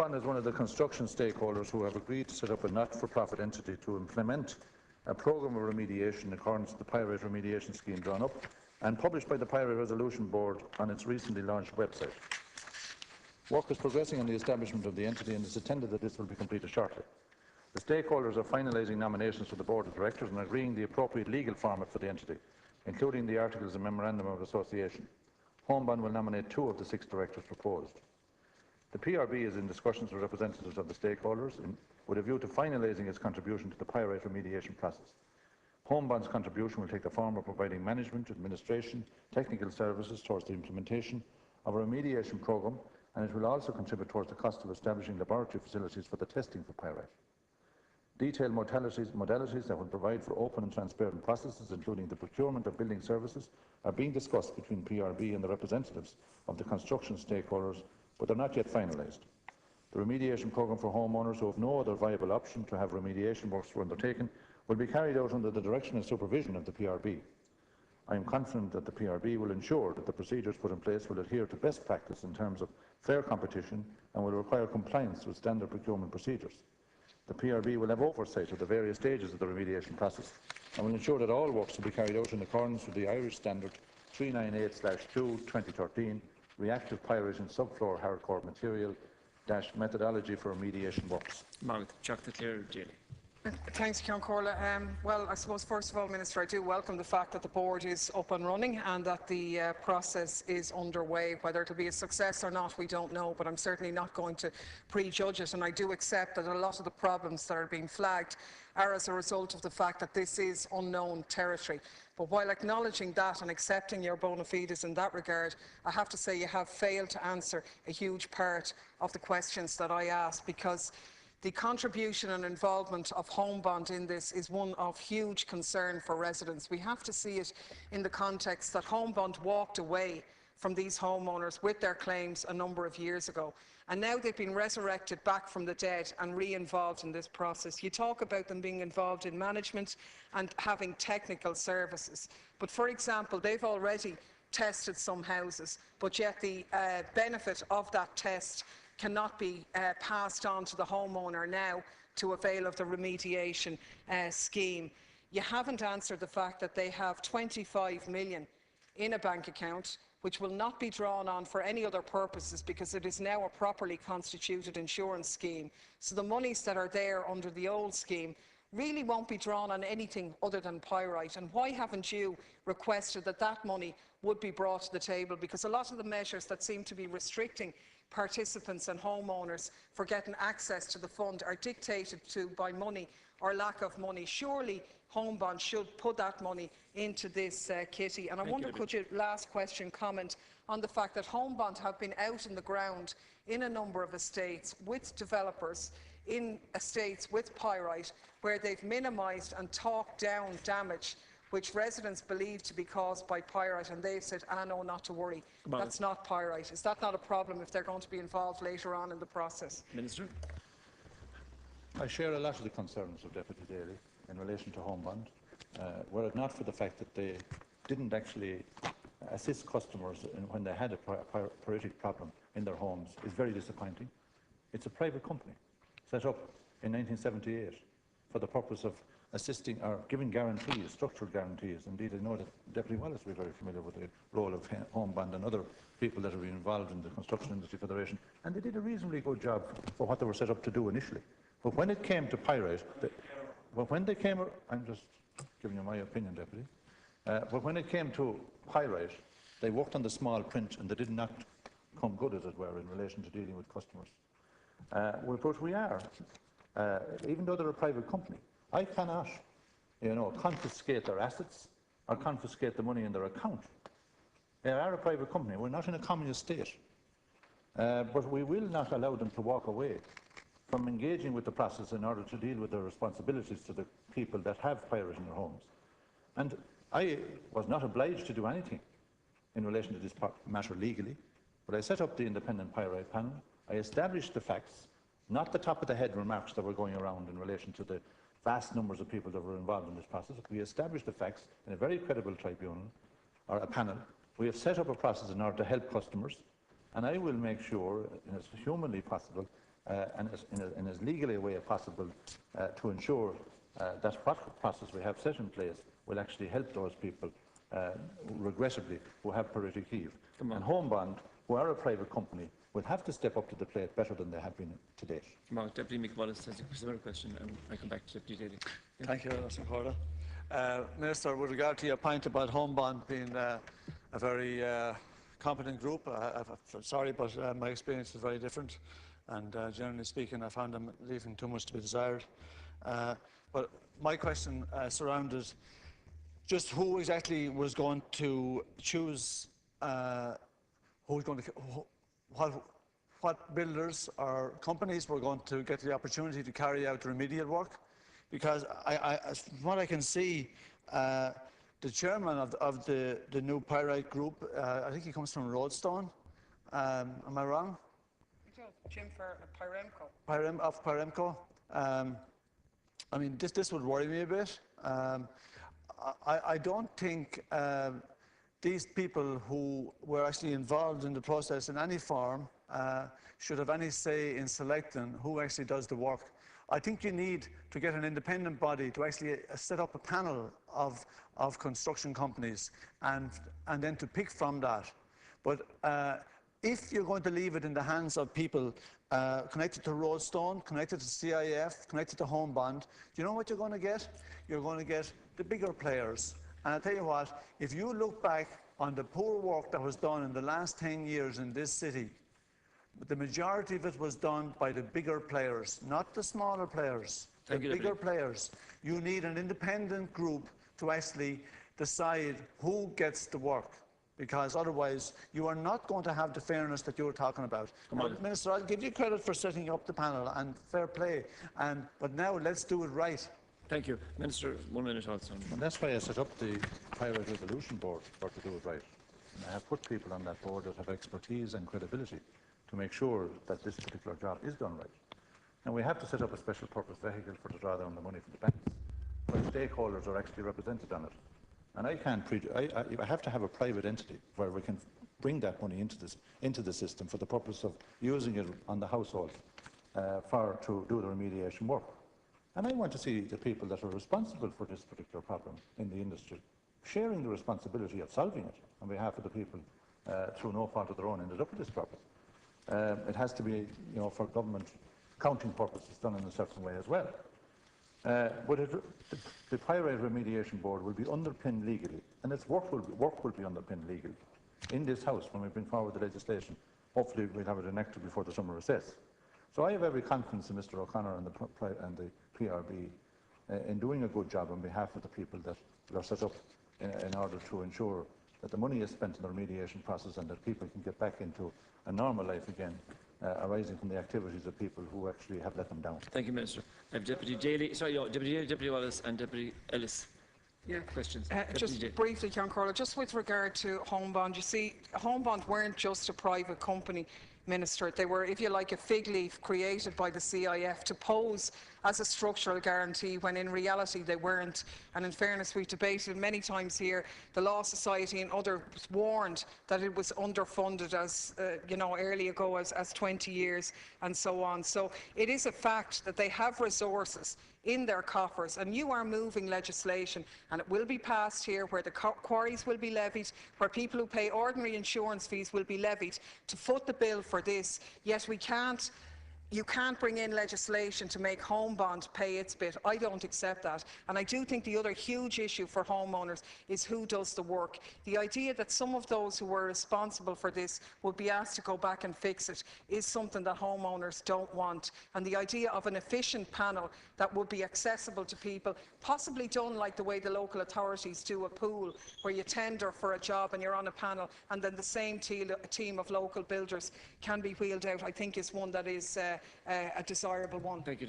Homebond is one of the construction stakeholders who have agreed to set up a not-for-profit entity to implement a programme of remediation in accordance with the Pyrite remediation scheme drawn up and published by the Pyrite Resolution Board on its recently launched website. Work is progressing on the establishment of the entity and it is intended that this will be completed shortly. The stakeholders are finalising nominations for the Board of Directors and agreeing the appropriate legal format for the entity, including the Articles of Memorandum of Association. Homebond will nominate 2 of the 6 directors proposed. The PRB is in discussions with representatives of the stakeholders with a view to finalising its contribution to the Pyrite remediation process. Homebond's contribution will take the form of providing management, administration, technical services towards the implementation of a remediation programme, and it will also contribute towards the cost of establishing laboratory facilities for the testing for pyrite. Detailed modalities that will provide for open and transparent processes, including the procurement of building services, are being discussed between PRB and the representatives of the construction stakeholders, but are not yet finalised. The remediation programme for homeowners who have no other viable option to have remediation works undertaken will be carried out under the direction and supervision of the PRB. I am confident that the PRB will ensure that the procedures put in place will adhere to best practice in terms of fair competition and will require compliance with standard procurement procedures. The PRB will have oversight of the various stages of the remediation process and will ensure that all works will be carried out in accordance with the Irish Standard 398/2/2013 Reactive Pyrite and Subfloor Hardcore Material - Methodology for Remediation Works. Clare Daly. Thanks, Ceann Comhairle. Well, I suppose first of all, Minister, I do welcome the fact that the board is up and running and that the process is underway. Whether it will be a success or not, we don't know, but I'm certainly not going to prejudge it. And I do accept that a lot of the problems that are being flagged are as a result of the fact that this is unknown territory. But while acknowledging that and accepting your bona fides in that regard, I have to say you have failed to answer a huge part of the questions that I asked, because the contribution and involvement of Homebond in this is one of huge concern for residents. We have to see it in the context that Homebond walked away from these homeowners with their claims a number of years ago, and now they've been resurrected back from the dead and re-involved in this process. You talk about them being involved in management and having technical services, but for example, they've already tested some houses, but yet the benefit of that test cannot be passed on to the homeowner now to avail of the remediation scheme. You haven't answered the fact that they have 25 million in a bank account which will not be drawn on for any other purposes because it is now a properly constituted insurance scheme. So the monies that are there under the old scheme really won't be drawn on anything other than pyrite. And why haven't you requested that that money would be brought to the table? Because a lot of the measures that seem to be restricting participants and homeowners for getting access to the fund are dictated to by money or lack of money. Surely Homebond should put that money into this kitty. And I wonder, could you, last question, comment on the fact that Homebond have been out in the ground in a number of estates with developers in estates with pyrite where they've minimised and talked down damage which residents believe to be caused by pyrite, and they've said, no, not to worry, that's not pyrite. Is that not a problem if they're going to be involved later on in the process? Minister. I share a lot of the concerns of Deputy Daly in relation to Homebond. Were it not for the fact that they didn't actually assist customers when they had a pyritic problem in their homes is very disappointing. It's a private company set up in 1978 for the purpose of assisting or giving guarantees, structural guarantees. Indeed, I know that Deputy Wallace will be very familiar with the role of Homebond and other people that have been involved in the Construction Industry Federation, and they did a reasonably good job for what they were set up to do initially. But when it came to pyrite, I'm just giving you my opinion, Deputy, but when it came to pyrite, they worked on the small print and they did not come good, as it were, in relation to dealing with customers. But we are, even though they're a private company, I cannot, confiscate their assets or confiscate the money in their account. They are a private company. We're not in a communist state. But we will not allow them to walk away from engaging with the process in order to deal with their responsibilities to the people that have pyrite in their homes. And I was not obliged to do anything in relation to this matter legally, but I set up the independent pyrite panel. I established the facts, not the top-of-the-head remarks that were going around in relation to the vast numbers of people that were involved in this process. We established the facts in a very credible tribunal, or a panel. We have set up a process in order to help customers, and I will make sure, as humanly possible, and in as legal a way as possible to ensure that what process we have set in place will actually help those people, regrettably, who have Pyrite Kiev. And Homebond, who are a private company, will have to step up to the plate better than they have been to date. Deputy McWallace has a similar question, and I come back to Deputy Daly. Thank you, Mr. Corder. Minister, with regard to your point about Homebond being a very competent group, I'm sorry, but my experience is very different, and generally speaking, I found them leaving too much to be desired. But my question surrounded just who exactly was going to choose, what builders or companies were going to get the opportunity to carry out remedial work, because from what I can see, the chairman of the new Pyrite group, I think he comes from Roadstone. Am I wrong? Jim for Pyremco. Of Pyremco. I mean, this would worry me a bit. I don't think these people who were actually involved in the process in any form should have any say in selecting who actually does the work. I think you need to get an independent body to actually set up a panel of construction companies and then to pick from that. But if you're going to leave it in the hands of people connected to Roadstone, connected to CIF, connected to Homebond, do you know what you're going to get? You're going to get the bigger players. And I'll tell you what, if you look back on the poor work that was done in the last 10 years in this city, the majority of it was done by the bigger players, not the smaller players. The bigger players. You need an independent group to actually decide who gets the work, because otherwise you are not going to have the fairness that you were talking about. Minister, I'll give you credit for setting up the panel and fair play, but now let's do it right. Thank you. Minister, 1 minute also. And that's why I set up the Pyrite Resolution Board, to do it right. And I have put people on that board that have expertise and credibility to make sure that this particular job is done right. And we have to set up a special purpose vehicle for to draw down the money from the banks, where stakeholders are actually represented on it. And I can't I have to have a private entity where we can bring that money into the system for the purpose of using it on the household to do the remediation work. And I want to see the people that are responsible for this particular problem in the industry sharing the responsibility of solving it on behalf of the people through no fault of their own ended up with this problem. It has to be, for government counting purposes, done in a certain way as well. But the Pyrite Remediation Board will be underpinned legally, and its work will be underpinned legally in this House when we bring forward the legislation. Hopefully we'll have it enacted before the summer recess. So I have every confidence in Mr O'Connor and the PRB in doing a good job on behalf of the people that are set up in order to ensure that the money is spent in the remediation process and that people can get back into a normal life again, arising from the activities of people who actually have let them down. Thank you, Minister. I have Deputy Daly, sorry, Deputy Wallace and Deputy Ellis. Yeah. Questions. Just briefly, John Corley, just with regard to Homebond, you see, Homebond weren't just a private company, Minister. They were, if you like, a fig leaf created by the CIF to pose as a structural guarantee when in reality they weren't. And in fairness, we've debated many times here, the Law Society and others warned that it was underfunded as, early ago as 20 years and so on. So it is a fact that they have resources in their coffers, and you are moving legislation, and it will be passed here, where the quarries will be levied, where people who pay ordinary insurance fees will be levied to foot the bill for this. Yet you can't bring in legislation to make Homebond pay its bit. I don't accept that. And I do think the other huge issue for homeowners is who does the work. The idea that some of those who were responsible for this would be asked to go back and fix it is something that homeowners don't want. And the idea of an efficient panel that would be accessible to people, possibly done like the way the local authorities do a pool, where you tender for a job and you're on a panel, and then the same team of local builders can be wheeled out, I think is one that is a desirable one. Thank you.